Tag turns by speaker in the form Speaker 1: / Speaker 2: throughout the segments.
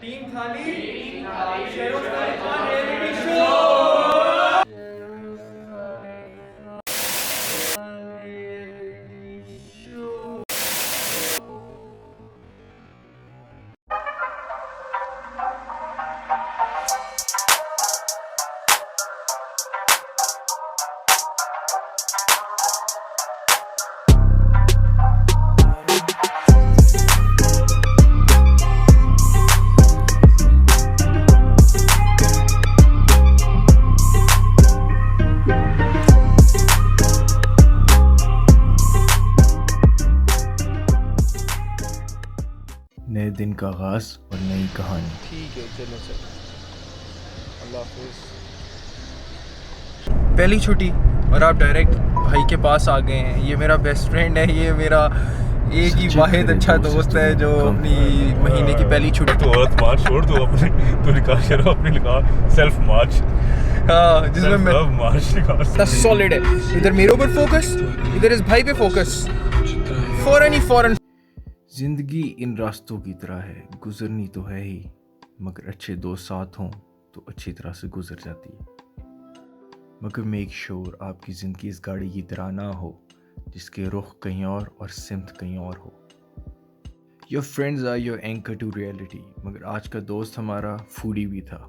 Speaker 1: Team थाली Sheroz Khan reality show.
Speaker 2: नए दिन का आगाज और नई कहानी।
Speaker 1: ठीक है चलो चलो, अल्लाह हाफिज़। पहली छुट्टी और आप डायरेक्ट भाई के पास आ गए हैं। ये मेरा बेस्ट फ्रेंड है, ये मेरा एक ही वाहिद अच्छा दोस्त है जो अपनी महीने की पहली छुट्टी।
Speaker 3: तो औरत मार्च छोड़ दो अपने, तो निकाल करो अपनी, निकाल सेल्फ मार्च।
Speaker 1: हाँ, जिसमें मैं
Speaker 3: मार्च निकाल
Speaker 1: सॉलिड है। इधर मेरे ऊपर फोकस, इधर इस भाई पे फोकस। फौरन ही फौरन।
Speaker 2: जिंदगी इन रास्तों की तरह है, गुजरनी तो है ही, मगर अच्छे दोस्त साथ हों तो अच्छी तरह से गुजर जाती है। मगर मेक श्योर आपकी ज़िंदगी इस गाड़ी की तरह ना हो जिसके रुख कहीं और सिमत कहीं और हो। Your friends are your anchor to reality, मगर आज का दोस्त हमारा फूडी भी था।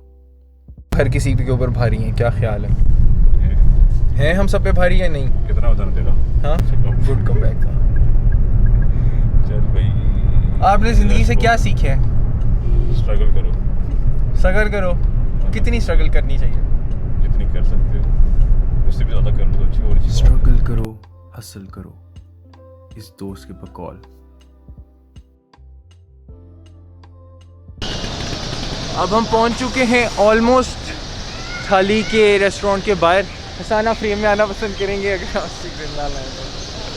Speaker 1: हर किसी के ऊपर भारी है, क्या ख्याल है हम सब पे भारी है? नहीं,
Speaker 3: कितना बता तेरा?
Speaker 1: हाँ, गुड कम बैक था।
Speaker 3: चल भाई,
Speaker 1: आपने जिंदगी से क्या सीखा है?
Speaker 3: स्ट्रगल करो,
Speaker 1: स्ट्रगल करो। कितनी स्ट्रगल करनी चाहिए?
Speaker 3: जितनी कर सकते हो, उससे भी ज़्यादा कर लो तो अच्छी और अच्छी।
Speaker 2: स्ट्रगल करो, हसल करो, इस दोस्त के बकौल।
Speaker 1: अब हम पहुंच चुके हैं ऑलमोस्ट थाली के रेस्टोरेंट के बाहर। हसाना फ्रेम में आना पसंद करेंगे अगर आप सिगरेट ना लाएं तो।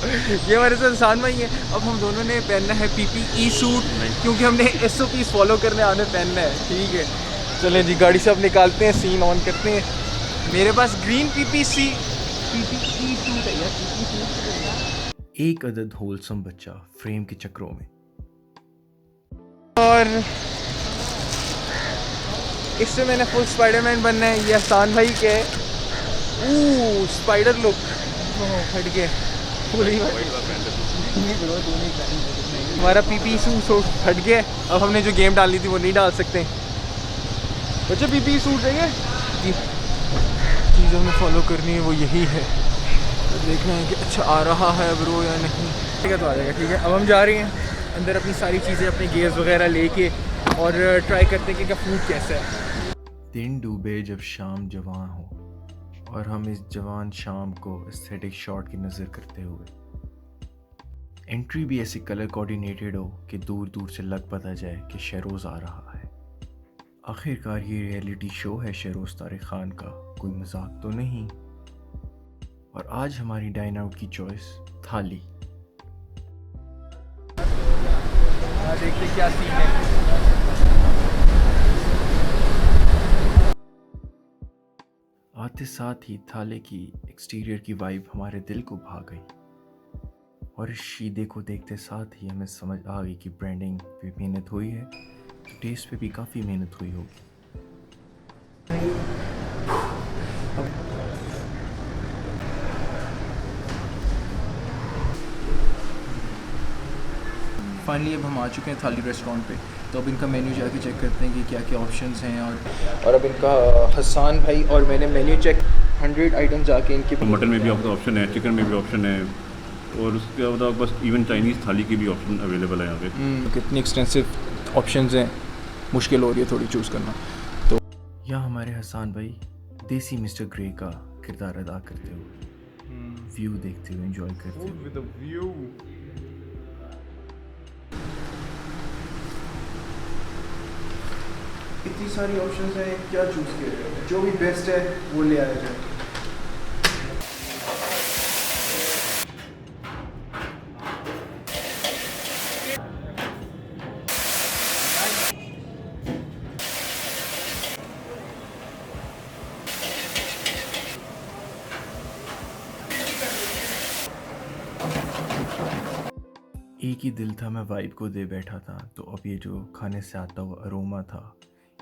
Speaker 1: ये हमारे साथ हसान भाई है। अब हम दोनों ने पहनना है PPE सूट, क्योंकि हमने SOPs फॉलो करने आने पहनना है। ठीक है, चलें जी, गाड़ी से अब निकालते हैं, सीन ऑन करते हैं। मेरे पास ग्रीन PPE सूट है यार।
Speaker 2: एक अदद होलसम बच्चा फ्रेम के चक्रों में।
Speaker 1: और इससे मैंने फुल स्पाइडरमैन बनना है। ये हसान भाई के स्पाइडर लुक फट गए पूरी। हमारा PPE सूट फट गया। अब हमने जो गेम डाली थी वो नहीं डाल सकते। बच्चे PPE सूट है, चीज़ हमें फॉलो करनी है वो यही है। तो देखना है कि अच्छा आ रहा है ब्रो या नहीं। ठीक है, तो आ जाएगा। ठीक है, अब हम जा रहे हैं अंदर अपनी सारी चीज़ें, अपने गियर्स वगैरह लेके, और ट्राई करते हैं कि फूड कैसा है।
Speaker 2: दिन डूबे जब शाम जवां हो, और हम इस जवान शाम को एस्थेटिक शॉट की नज़र करते हुए। एंट्री भी ऐसे कलर कोऑर्डिनेटेड हो कि दूर दूर से लग पता जाए कि शहरोज़ आ रहा है। आखिरकार ये रियलिटी शो है शहरोज़ तारिक खान का, कोई मजाक तो नहीं। और आज हमारी डाइन आउट की चॉइस थाली।
Speaker 1: देखते क्या सीन है।
Speaker 2: आते साथ ही थाले की एक्सटीरियर की वाइब हमारे दिल को भा गई, और इस शीदे को देखते साथ ही हमें समझ आ गई कि ब्रांडिंग पे मेहनत हुई है तो टेस्ट पे भी काफ़ी मेहनत हुई होगी।
Speaker 1: फाइनली अब हम आ चुके हैं थाली रेस्टोरेंट पे। तो अब इनका मेन्यू जाके चेक करते हैं कि क्या क्या ऑप्शंस हैं। और अब इनका हसान भाई और मैंने मेन्यू चेक 100 आइटम जाके इनके।
Speaker 3: मटन में भी आपका ऑप्शन है, चिकन में भी ऑप्शन है, और उसके बाद बस इवन चाइनीज़ थाली की भी ऑप्शन अवेलेबल है यहाँ पे।
Speaker 1: कितनी एक्सटेंसिव ऑप्शंस हैं, मुश्किल हो रही है थोड़ी चूज़ करना। तो
Speaker 2: यहाँ हमारे हसान भाई देसी मिस्टर ग्रे का किरदार अदा करते हुए, व्यू देखते हुए, एंजॉय करते हुए।
Speaker 1: इतनी सारी ऑप्शंस हैं, क्या चूज़ किया जाए? जो भी बेस्ट है वो ले आया जाए।
Speaker 2: एक ही दिल था, मैं वाइब को दे बैठा था, तो अब ये जो खाने से आता हुआ अरोमा था,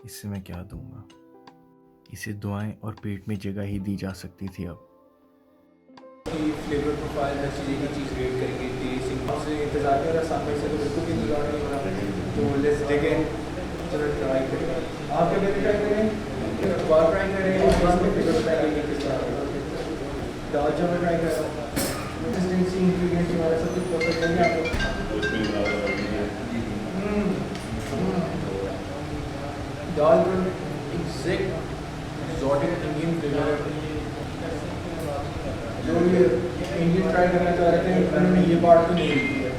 Speaker 2: इससे मैं क्या दूंगा। इसे दुआएं और पेट में जगह ही दी जा सकती थी अब।
Speaker 1: फ्लेवर प्रोफाइल हर चीज़ एक ही चीज़ रेट करेंगे, टेस्टिंग से इंतजार कर रहा सामने से, तो बिल्कुल भी इंतजार नहीं हो रहा। तो लेट्स डिग इन, चलो ट्राई करें। आप क्या ट्राई करें, बार ट्राई करें और बाद में फ्लेवर ट्राई करेंगे किस तरह। दाल चावल ट्राई कर रहा हूँ, कंसिस्टेंसी इंग्रेडिएंट्स हमारा सब कुछ पसंद है आपको। दाल का एग्जैक्ट एक्सोटिक इंडियन फ्लेवर है। जो ये इंडियन ट्राई करना चाह रहे थे उन्होंने ये पार्ट तो नहीं ली है।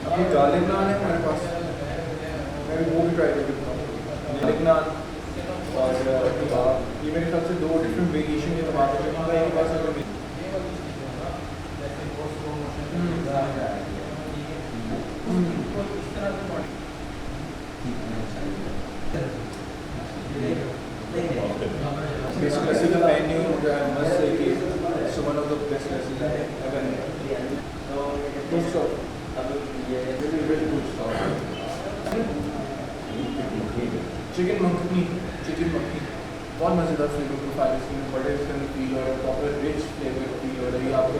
Speaker 1: अब ये गार्लिक नान है हमारे पास, मैं वो भी ट्राई कर सकता हूँ। गार्लिक नान और कबाब, ये मेरे ख्याल से दो डिफरेंट वेरिएशन के कबाब है मेरे पास। बेसिकली का मेन्यू मस्त है कि one of the best recipe ever. Chicken makhani बहुत मज़ेदार फ्लेवर प्रोफाइल इसमें, बड़े इसके अंदर फील हो रहा है, प्रॉपर रिच फ्लेवर फील हो रहा है। ये आपको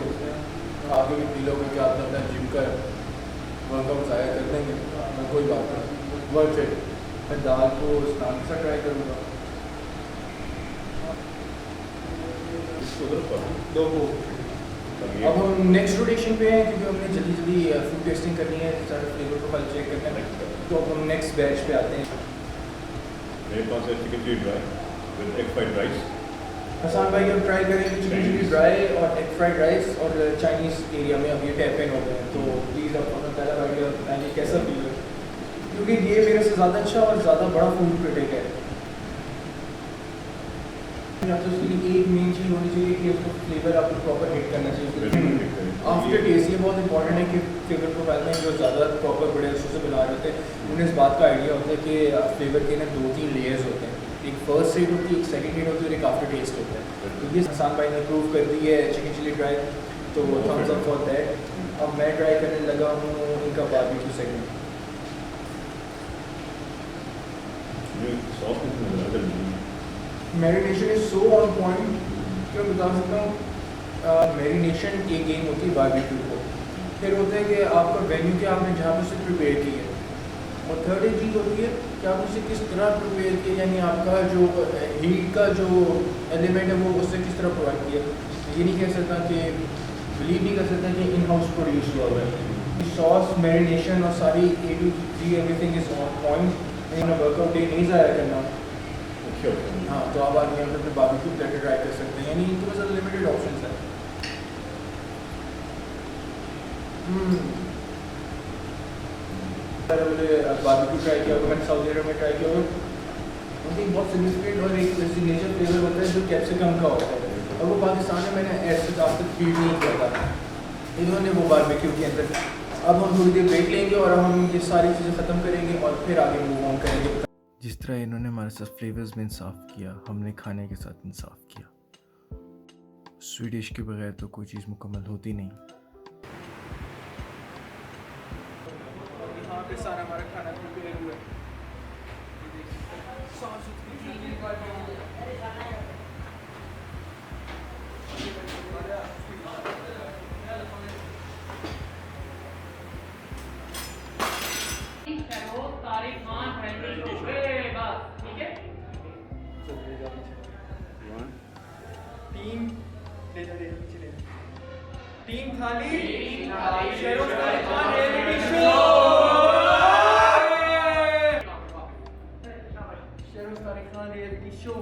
Speaker 1: आगे भी फील होगा कि आपने अपना जिम का वर्कआउट ज़ाया कर देंगे, मैं कोई बात नहीं, वर्थ इट। मैं दाल को नान के साथ ट्राई करूँगा। दो को अब हम नेक्स्ट रोटेशन पे हैं क्योंकि हमने जल्दी जल्दी फूड टेस्टिंग करनी है, सारा फ्लेवर प्रोफाइल चेक करना है, तो अब हम नेक्स्ट बैच पे आते हैं।
Speaker 3: मेरे पास है chicken chilli dry with egg fried rice.
Speaker 1: Hasan भाई अब ट्राई करेंगे चिकन चिली ड्राई और एग फ्राइड राइस, और चाइनीज़ एरिया में अब ये टैप इन हो गए हैं, तो प्लीज़ आप अपना पहला बाइट ये कैसा फील है, क्योंकि ये मेरे से ज़्यादा अच्छा और ज़्यादा बड़ा फूड क्रिटिक है। या तो उसके लिए एक मेन चीज़ होनी चाहिए कि उसको फ्लेवर आपको प्रॉपर हिट करना चाहिए। आफ्टर टेस्ट ये बहुत इंपॉर्टेंट है कि फ्लेवर प्रोफाइल में जो ज़्यादा प्रॉपर बड़े अरसों से बना रहे होते हैं उन्हें इस बात का आइडिया होता है कि फ्लेवर के ना 2-3 लेयर्स होते हैं, एक फर्स्ट रेट होती है, एक सेकंड रेट होती है और एक आफ्टर टेस्ट होता है। तो ये हसन भाई ने प्रूव कर दी है चिकन चिली ड्राई, तो थम्स अप फॉर दैट। अब मैं ट्राई करने लगा हूँ इनका barbecue segment. Marination is so on point कि मैं बता सकता हूँ मैरिनेशन की गेम होती है बारबेक्यू को, फिर होता है कि आपका वेन्यू कि आपने जहाँ पर उसे प्रिपेयर की है, और थर्ड एक चीज़ होती है कि आप उसे किस तरह प्रिपेयर किया, यानी आपका जो हीट का जो एलिमेंट है वो उससे किस तरह प्रोवाइड किया। ये नहीं कह सकता कि बिलीव नहीं कर सकता कि इन हाउस प्रोड्यूस हुआ हुआ है। सॉस मैरिनेशन और सारी A to Z everything is on point. Workout day नहीं ज़ाया करना। हाँ, तो आप आगे यहाँ पर बारबेक्यू प्लेटर ट्राई कर सकते हैं, यानी इनके पास लिमिटेड ऑप्शन है। बारबेक्यू ट्राई किया होगा, मैंने सऊदी अरब में ट्राई किया होगा, उनकी बहुत सिग्निफिकेंट और एक सिग्नेचर फ्लेवर होता है जो कैप्सिकम का होता है, और वो पाकिस्तान में मैंने ऐसे आज तक फील नहीं किया था, इन्होंने वो बारबेक्यू के अंदर। अब हम थोड़ी देर ब्रेक लेंगे और हम ये सारी चीज़ें ख़त्म करेंगे और फिर आगे मूव ऑन करेंगे।
Speaker 2: जिस तरह इन्होंने हमारे साथ फ्लेवर्स में इंसाफ किया, हमने खाने के साथ इंसाफ किया। स्वीट डिश के बगैर तो कोई चीज़ मुकम्मल होती नहीं।
Speaker 1: यहाँ पे सारा हमारा खाना प्रिपेयर हुआ है। टीम थाली Sheroz Tariq Khan reality show. Sheroz Tariq Khan reality show